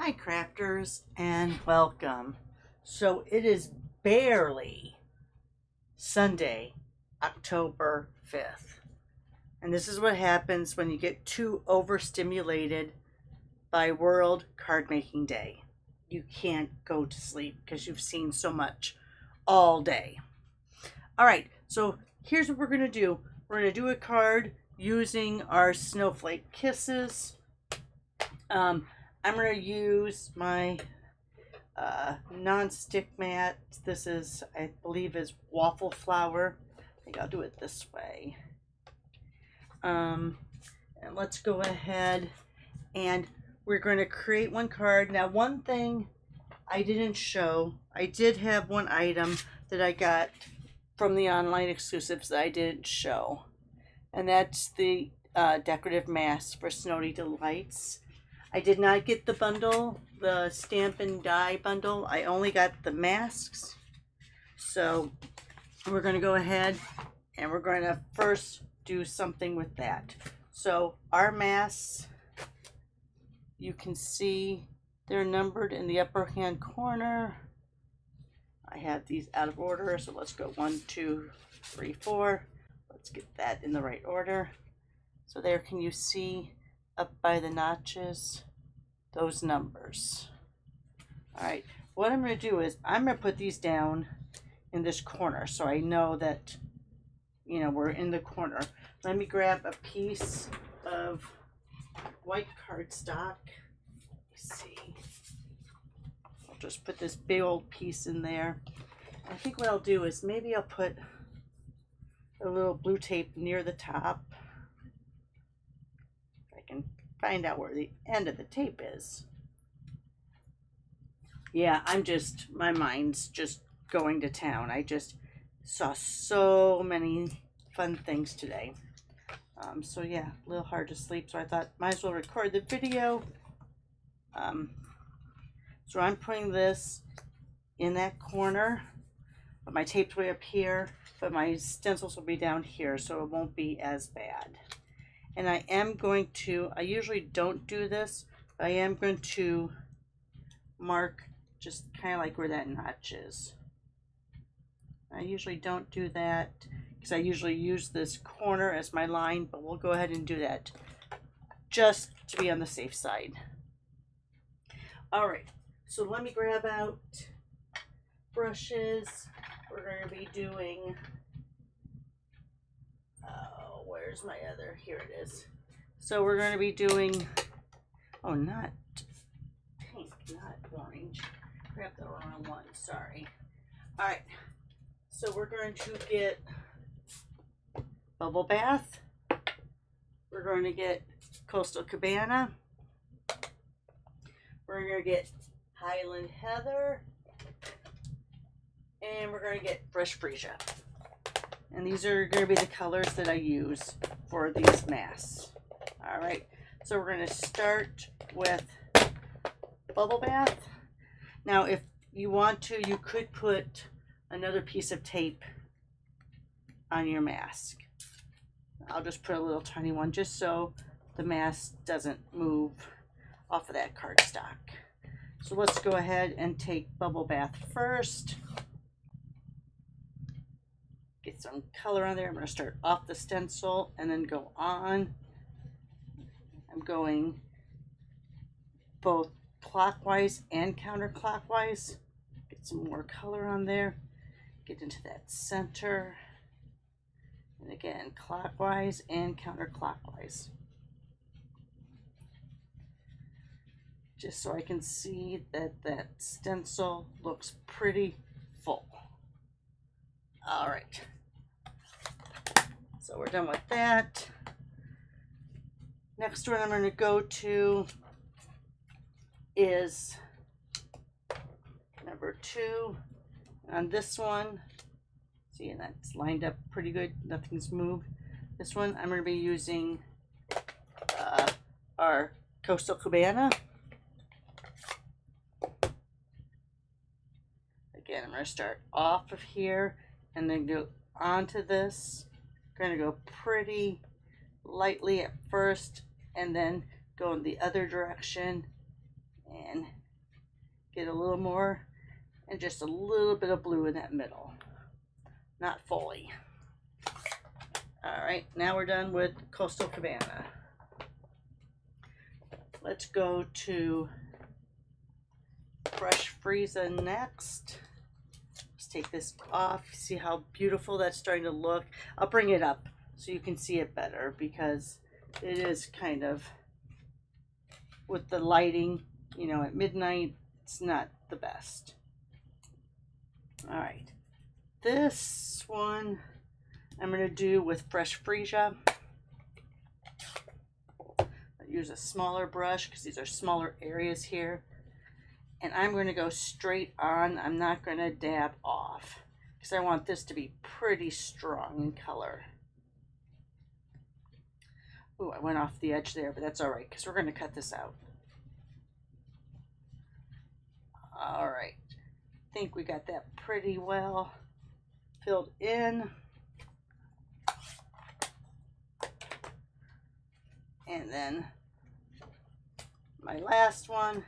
Hi crafters and welcome. So it is barely Sunday, October 5th. And this is what happens when you get too overstimulated by World Card Making Day. You can't go to sleep because you've seen so much all day. All right, so here's what we're going to do. We're going to do a card using our Snowflake Kisses. I'm going to use my non-stick mat. This is, I believe, is waffle flour. I think I'll do it this way. And let's go ahead and we're going to create one card. Now, one thing I didn't show, I did have one item that I got from the online exclusives that I didn't show. And that's the decorative mask for Snowy Delights. I did not get the bundle, the stamp and die bundle. I only got the masks. So we're going to go ahead and we're going to first do something with that. So our masks, you can see they're numbered in the upper hand corner. I have these out of order, so let's go 1, 2, 3, 4. Let's get that in the right order. So there, can you see up by the notches those numbers? All right, what I'm going to do is I'm going to put these down in this corner so I know that, you know, we're in the corner. Let me grab a piece of white cardstock. Let's see. I'll just put this big old piece in there. I think what I'll do is maybe I'll put a little blue tape near the top. I can find out where the end of the tape is. Yeah, my mind's just going to town. I just saw so many fun things today. So yeah, a little hard to sleep, so I thought might as well record the video. So I'm putting this in that corner, but my tape's way up here, but my stencils will be down here, so it won't be as bad. And I am going to, I usually don't do this, but I am going to mark just kind of like where that notch is. I usually don't do that because I usually use this corner as my line, but we'll go ahead and do that just to be on the safe side. All right, so let me grab out brushes. We're going to be doing, where's my other, here it is. So we're going to be doing, oh, not pink, not orange. Grab the wrong one, sorry. All right, so we're going to get Bubble Bath. We're going to get Coastal Cabana. We're going to get Highland Heather. And we're going to get Fresh Freesia. And these are going to be the colors that I use for these masks. All right, so we're going to start with Bubble Bath. Now, if you want to, you could put another piece of tape on your mask. I'll just put a little tiny one just so the mask doesn't move off of that cardstock. So let's go ahead and take Bubble Bath first. Get some color on there. I'm going to start off the stencil and then go on. I'm going both clockwise and counterclockwise. Get some more color on there. Get into that center. And again, clockwise and counterclockwise. Just so I can see that that stencil looks pretty full. All right, so we're done with that. Next one I'm going to go to is number 2. On this one, see, and that's lined up pretty good. Nothing's moved. This one I'm going to be using our Coastal Cabana. Again, I'm going to start off of here and then go onto this. I'm going to go pretty lightly at first and then go in the other direction and get a little more and just a little bit of blue in that middle, not fully. All right, now we're done with Coastal Cabana. Let's go to Fresh Frieza next. Let's take this off. See how beautiful that's starting to look. I'll bring it up so you can see it better because it is kind of, with the lighting, you know, at midnight, it's not the best. All right, this one I'm going to do with Fresh Frieza. Use a smaller brush because these are smaller areas here. And I'm going to go straight on. I'm not going to dab off because I want this to be pretty strong in color. Ooh, I went off the edge there, but that's all right because we're going to cut this out. All right, I think we got that pretty well filled in. And then my last one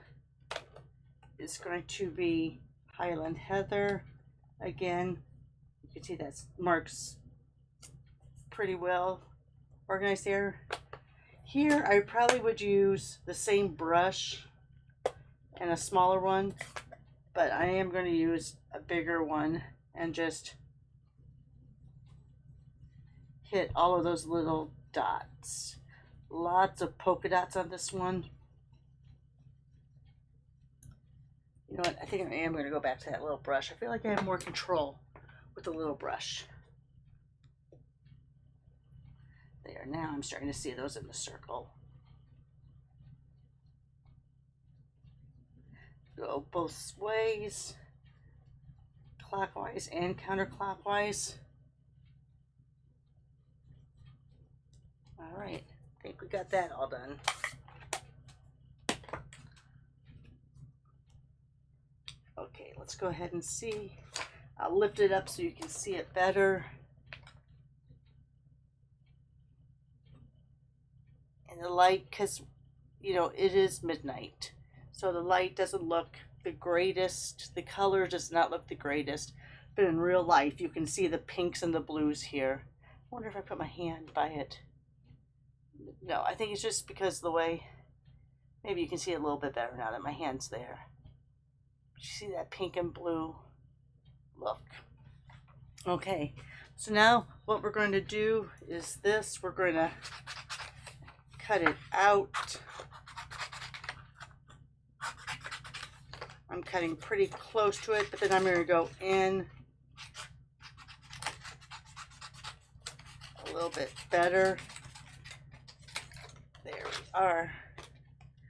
is going to be Highland Heather. Again, you can see that marks pretty well organized there. Here, I probably would use the same brush and a smaller one, but I am going to use a bigger one and just hit all of those little dots. Lots of polka dots on this one. You know what, I think I am going to go back to that little brush. I feel like I have more control with the little brush. There, now I'm starting to see those in the circle. Go both ways, clockwise and counterclockwise. All right, I think we got that all done. Okay, let's go ahead and see. I'll lift it up so you can see it better. And the light, because, you know, it is midnight, so the light doesn't look the greatest. The color does not look the greatest, but in real life, you can see the pinks and the blues here. I wonder if I put my hand by it. No, I think it's just because of the way, maybe you can see it a little bit better now that my hand's there. You see that pink and blue look. Okay, so now what we're going to do is this. We're going to cut it out. I'm cutting pretty close to it, but then I'm going to go in a little bit better. There we are.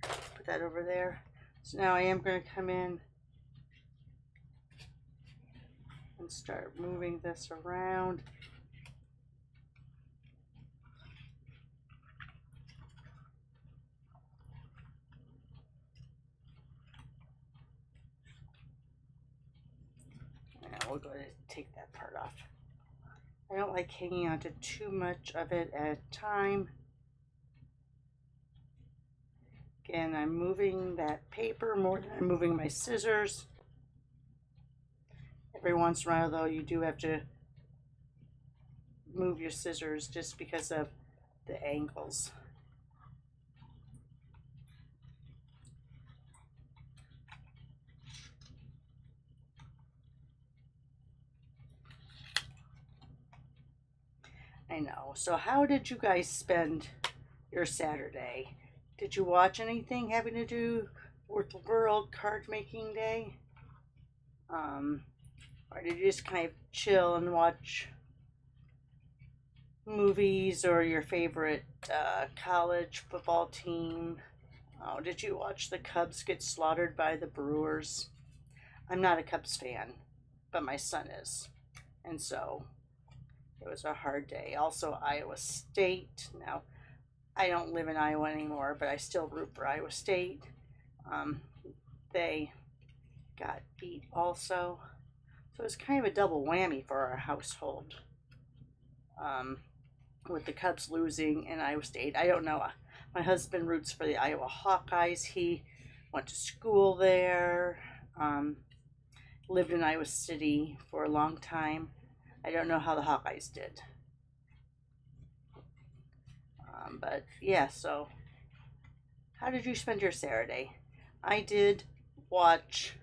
Put that over there. So now I am going to come in and start moving this around. Now we'll go ahead and take that part off. I don't like hanging on to too much of it at a time. Again, I'm moving that paper more than I'm moving my scissors. Every once in a while, though, you do have to move your scissors just because of the angles. I know. So how did you guys spend your Saturday? Did you watch anything having to do with World Card Making Day? Or did you just kind of chill and watch movies or your favorite college football team? Oh, did you watch the Cubs get slaughtered by the Brewers? I'm not a Cubs fan, but my son is. And so it was a hard day. Also, Iowa State. Now, I don't live in Iowa anymore, but I still root for Iowa State. They got beat also. So it was kind of a double whammy for our household. With the Cubs losing and Iowa State. I don't know. My husband roots for the Iowa Hawkeyes. He went to school there, lived in Iowa City for a long time. I don't know how the Hawkeyes did. But yeah, so how did you spend your Saturday? I did watch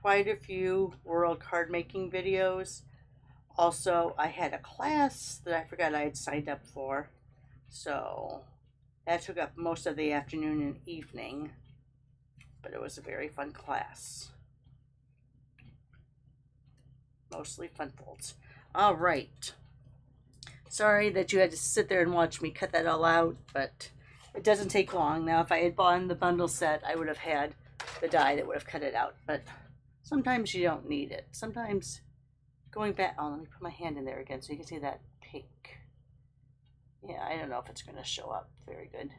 quite a few world card making videos. Also, I had a class that I forgot I had signed up for. So that took up most of the afternoon and evening. But it was a very fun class. Mostly fun folds. All right. Sorry that you had to sit there and watch me cut that all out, but it doesn't take long. Now, if I had bought the bundle set, I would have had the die that would have cut it out. But sometimes you don't need it. Sometimes going back, oh, let me put my hand in there again so you can see that pink. Yeah, I don't know if it's going to show up very good.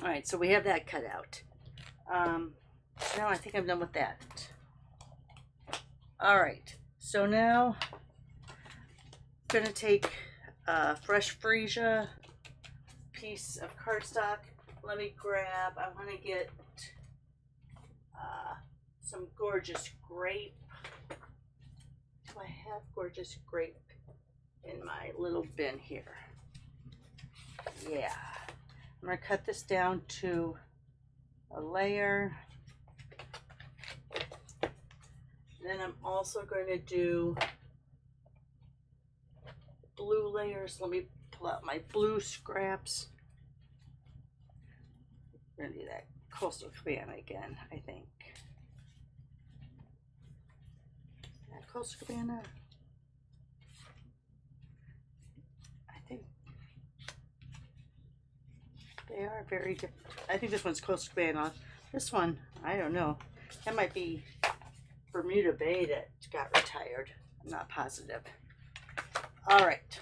All right, so we have that cut out. Now I think I'm done with that. All right, so now I'm going to take a fresh freesia piece of cardstock. Let me grab, I want to get some gorgeous grape. Do I have gorgeous grape in my little bin here? Yeah. I'm going to cut this down to a layer. Then I'm also going to do blue layers. Let me pull out my blue scraps. We're going to do that Coastal Cabana again, I think. Is that Coastal Cabana? I think they are very different. I think this one's Coastal Cabana. This one, I don't know. That might be Bermuda Bay that got retired. I'm not positive. All right.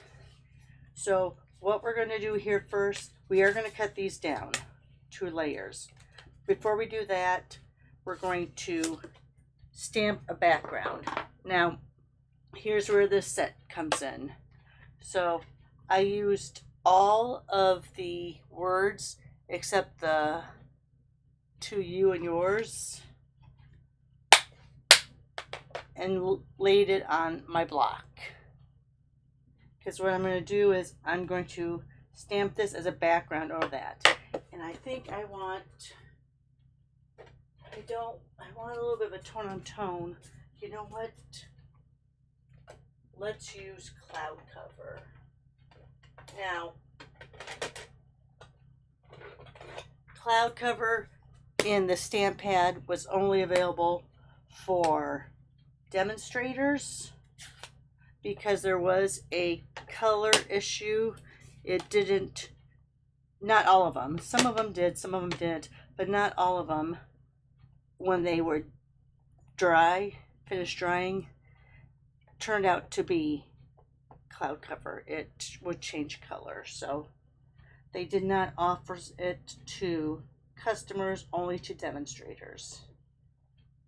So what we're going to do here first, we are going to cut these down 2 layers. Before we do that, we're going to stamp a background. Now, here's where this set comes in. So I used all of the words except the to you and yours and laid it on my block. Because what I'm going to do is I'm going to stamp this as a background over that. And I think I want a little bit of a tone on tone. You know what? Let's use cloud cover. Now, cloud cover in the stamp pad was only available for demonstrators because there was a color issue. It didn't, not all of them. Some of them did, some of them didn't, but not all of them, when they were finished drying, turned out to be cloud cover. It would change color, so they did not offer it to customers, only to demonstrators.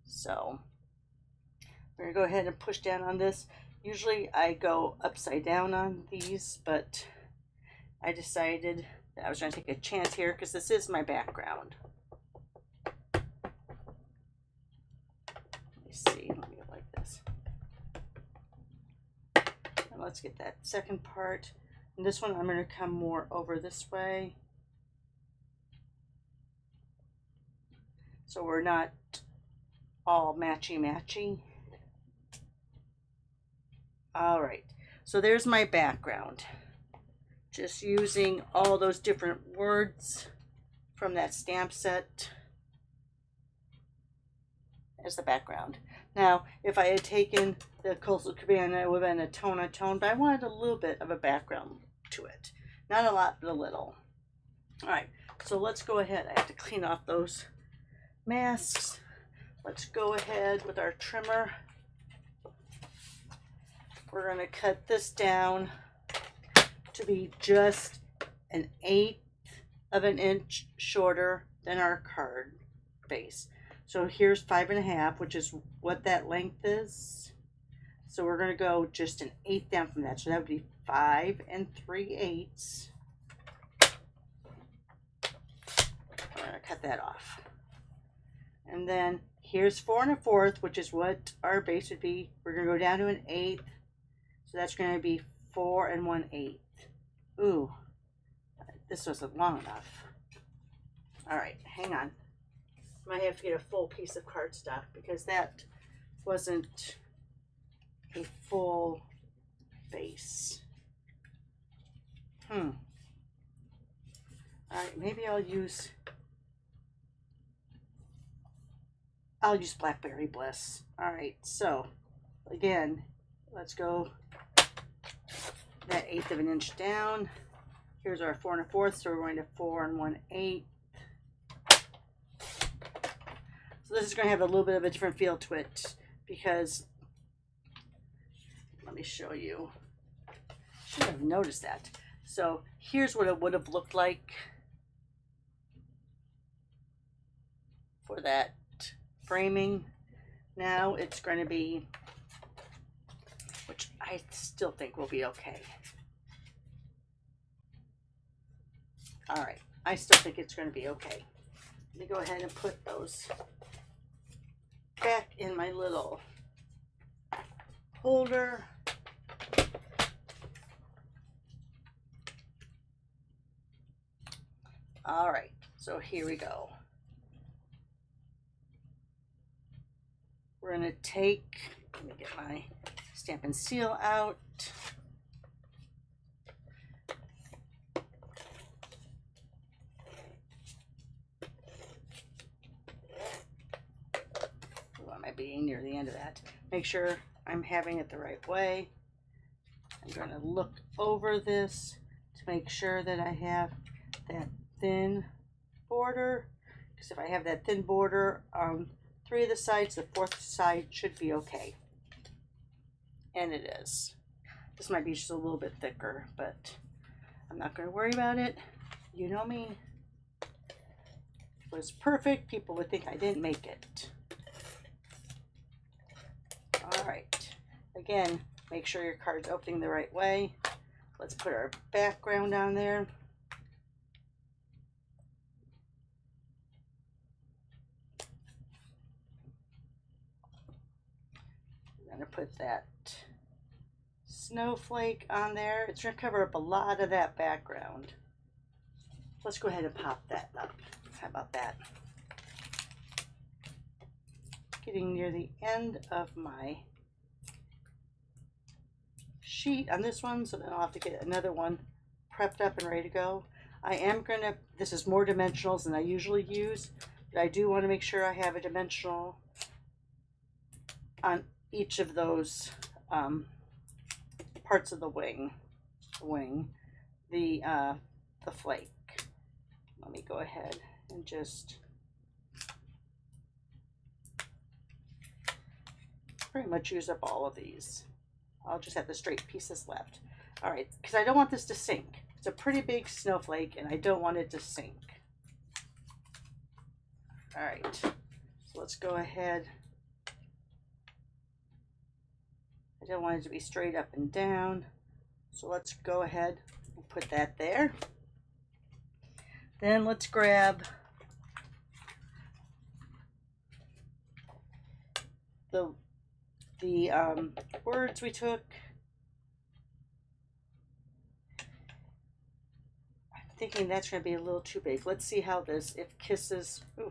So we're gonna go ahead and push down on this. Usually I go upside down on these, but I decided that I was going to take a chance here because this is my background. Let me see, let me go like this. And let's get that second part. And this one I'm going to come more over this way. So we're not all matchy-matchy. All right, so there's my background. Just using all those different words from that stamp set as the background. Now, if I had taken the Coastal Cabana, it would have been a tone on tone, but I wanted a little bit of a background to it. Not a lot, but a little. All right, so let's go ahead. I have to clean off those masks. Let's go ahead with our trimmer. We're going to cut this down to be just 1/8 of an inch shorter than our card base. So here's 5.5, which is what that length is. So we're going to go just 1/8 down from that. So that would be 5 3/8. cut that off. And then here's 4 1/4, which is what our base would be. We're going to go down to an 1/8. So that's going to be 4 1/8. Ooh, this wasn't long enough. All right, hang on. I might have to get a full piece of cardstock because that wasn't a full base. All right, maybe I'll use Blackberry Bliss. All right, so again, let's go that 1/8 of an inch down. Here's our 4 1/4, so we're going to 4 1/8. So this is going to have a little bit of a different feel to it because, let me show you. Should have noticed that. So here's what it would have looked like for that framing. Now it's going to be, which I still think will be okay. All right, I still think it's going to be okay. Let me go ahead and put those back in my little holder. All right, so here we go. We're going to take, let me get my stamp and seal out. What am I being near the end of that? Make sure I'm having it the right way. I'm going to look over this to make sure that I have that thin border, because if I have that thin border on 3 of the sides, the 4th side should be okay, and it is. This might be just a little bit thicker, but I'm not going to worry about it. You know me. If it was perfect, people would think I didn't make it. All right, again, make sure your card's opening the right way. Let's put our background on there. I'm going to put that snowflake on there. It's going to cover up a lot of that background. Let's go ahead and pop that up. How about that? Getting near the end of my sheet on this one, so then I'll have to get another one prepped up and ready to go. I am going to, this is more dimensionals than I usually use, but I do want to make sure I have a dimensional on each of those parts of the wing, the flake. Let me go ahead and just pretty much use up all of these. I'll just have the straight pieces left. All right, because I don't want this to sink. It's a pretty big snowflake and I don't want it to sink. All right, so let's go ahead. I don't want it to be straight up and down. So let's go ahead and put that there. Then let's grab the words we took. I'm thinking that's going to be a little too big. Let's see how this, if kisses, ooh,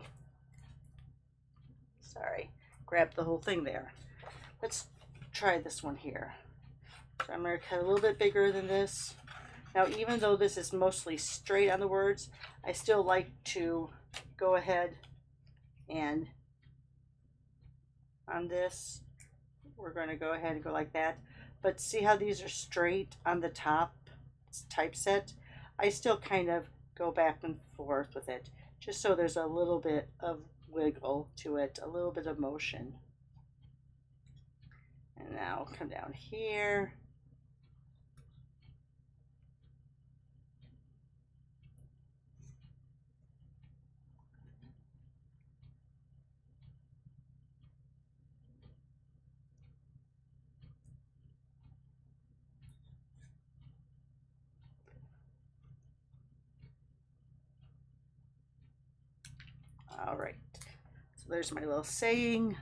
sorry, grab the whole thing there. Let's try this one here. So I'm going to cut a little bit bigger than this. Now, even though this is mostly straight on the words, I still like to go ahead and on this, we're going to go ahead and go like that. But see how these are straight on the top typeset? I still kind of go back and forth with it, just so there's a little bit of wiggle to it, a little bit of motion. And now come down here. All right, so there's my little saying.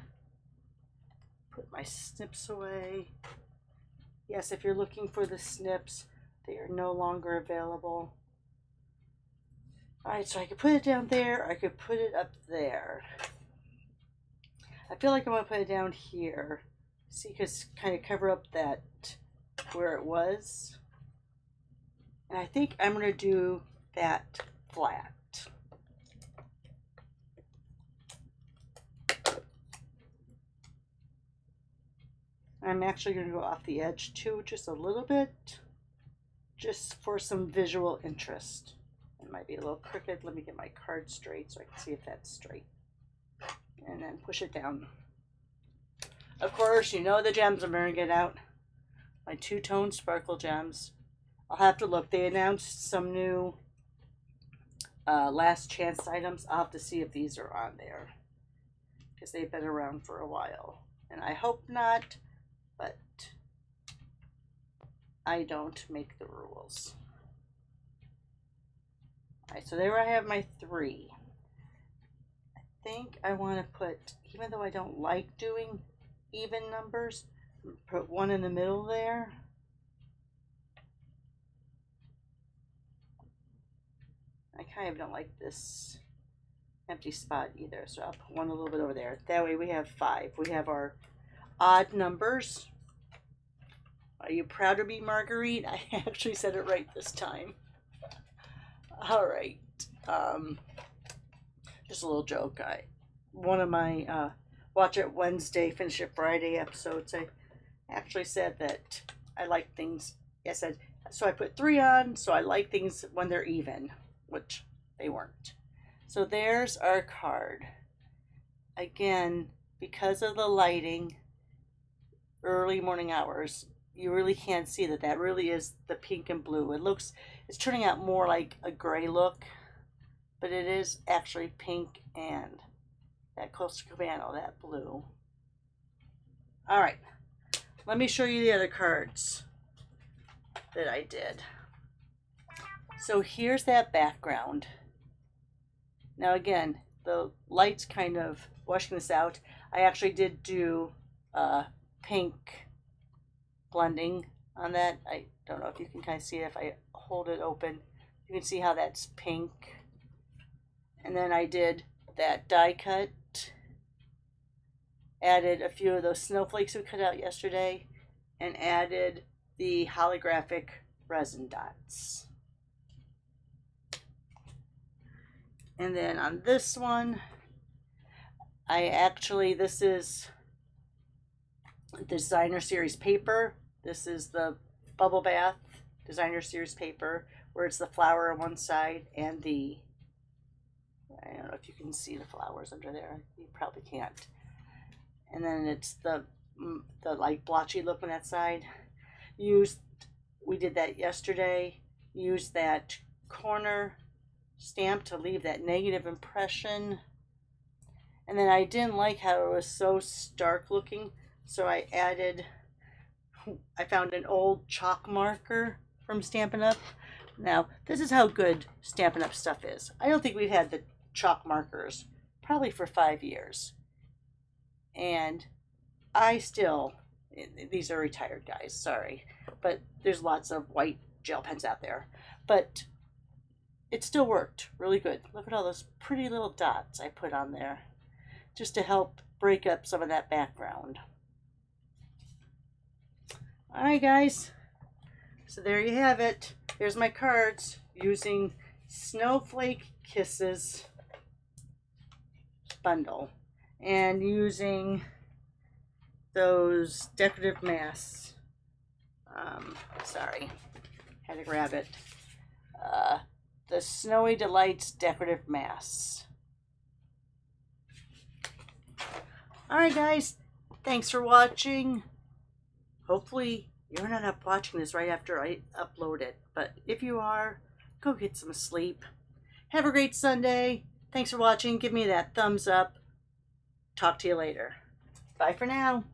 Put my snips away. Yes, if you're looking for the snips, they are no longer available. All right, so I could put it down there. I could put it up there. I feel like I'm gonna put it down here. See, because kind of cover up that where it was. And I think I'm gonna do that flat. I'm actually going to go off the edge too, just a little bit, just for some visual interest. It might be a little crooked. Let me get my card straight so I can see if that's straight. And then push it down. Of course, you know the gems I'm going to get out. My two-tone sparkle gems. I'll have to look. They announced some new last chance items. I'll have to see if these are on there, because they've been around for a while. And I hope not. But I don't make the rules. Alright, so there I have my 3. I think I want to put, even though I don't like doing even numbers, put 1 in the middle there. I kind of don't like this empty spot either, so I'll put 1 a little bit over there. That way we have 5. We have our odd numbers. Are you proud of me, Marguerite? I actually said it right this time. All right. Just a little joke. One of my Watch It Wednesday, Finish It Friday episodes, I actually said that I like things. I said, so I put 3 on, so I like things when they're even, which they weren't. So there's our card. Again, because of the lighting, early morning hours, you really can't see that really is the pink and blue. It's turning out more like a gray look, but it is actually pink and that Costa Cabana, that blue. All right, let me show you the other cards that I did. So here's that background. Now again, the light's kind of washing this out. I actually did do pink blending on that. I don't know if you can kind of see it if I hold it open. You can see how that's pink. And then I did that die cut. Added a few of those snowflakes we cut out yesterday. And added the holographic resin dots. And then on this one, this is Designer Series paper. This is the Bubble Bath Designer Series paper, where it's the flower on one side and I don't know if you can see the flowers under there. You probably can't. And then it's the like blotchy look on that side. We did that yesterday. Used that corner stamp to leave that negative impression. And then I didn't like how it was so stark looking, so I found an old chalk marker from Stampin' Up. Now, this is how good Stampin' Up stuff is. I don't think we've had the chalk markers probably for 5 years. And these are retired guys, sorry. But there's lots of white gel pens out there. But it still worked really good. Look at all those pretty little dots I put on there, just to help break up some of that background. Alright guys, so there you have it. There's my cards using Snowflake Kisses bundle and using those decorative masks. Sorry, had to grab it. The Snowy Delights decorative masks. Alright guys, thanks for watching. Hopefully you're not up watching this right after I upload it, but if you are, go get some sleep. Have a great Sunday. Thanks for watching. Give me that thumbs up. Talk to you later. Bye for now.